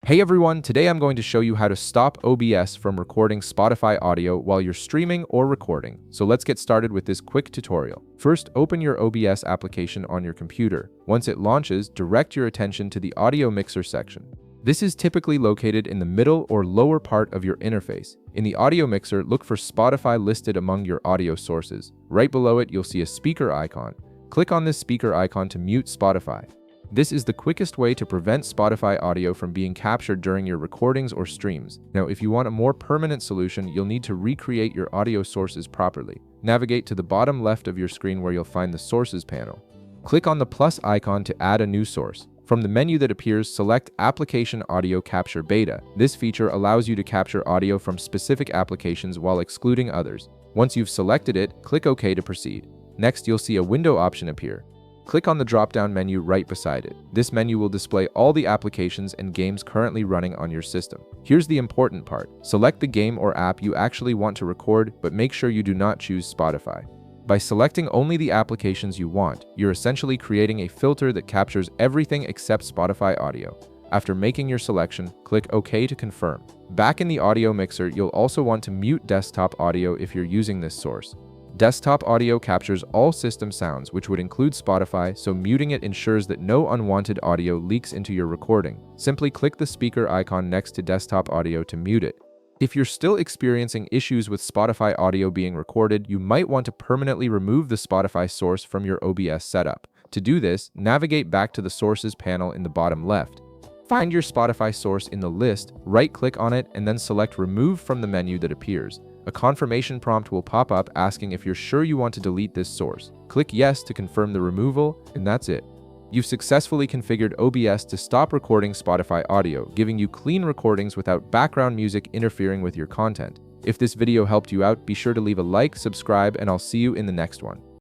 Hey everyone, today I'm going to show you how to stop OBS from recording Spotify audio while you're streaming or recording. So let's get started with this quick tutorial. First, open your OBS application on your computer. Once it launches, direct your attention to the audio mixer section. This is typically located in the middle or lower part of your interface. In the audio mixer, look for Spotify listed among your audio sources. Right below it, you'll see a speaker icon. Click on this speaker icon to mute Spotify. This is the quickest way to prevent Spotify audio from being captured during your recordings or streams. Now, if you want a more permanent solution, you'll need to recreate your audio sources properly. Navigate to the bottom left of your screen where you'll find the Sources panel. Click on the plus icon to add a new source. From the menu that appears, select Application Audio Capture Beta. This feature allows you to capture audio from specific applications while excluding others. Once you've selected it, click OK to proceed. Next, you'll see a window option appear. Click on the drop-down menu right beside it. This menu will display all the applications and games currently running on your system. Here's the important part. Select the game or app you actually want to record, but make sure you do not choose Spotify. By selecting only the applications you want, you're essentially creating a filter that captures everything except Spotify audio. After making your selection, click OK to confirm. Back in the audio mixer, you'll also want to mute desktop audio if you're using this source. Desktop audio captures all system sounds, which would include Spotify, so muting it ensures that no unwanted audio leaks into your recording. Simply click the speaker icon next to desktop audio to mute it. If you're still experiencing issues with Spotify audio being recorded, you might want to permanently remove the Spotify source from your OBS setup. To do this, navigate back to the Sources panel in the bottom left. Find your Spotify source in the list, right-click on it, and then select Remove from the menu that appears. A confirmation prompt will pop up asking if you're sure you want to delete this source. Click Yes to confirm the removal, and that's it. You've successfully configured OBS to stop recording Spotify audio, giving you clean recordings without background music interfering with your content. If this video helped you out, be sure to leave a like, subscribe, and I'll see you in the next one.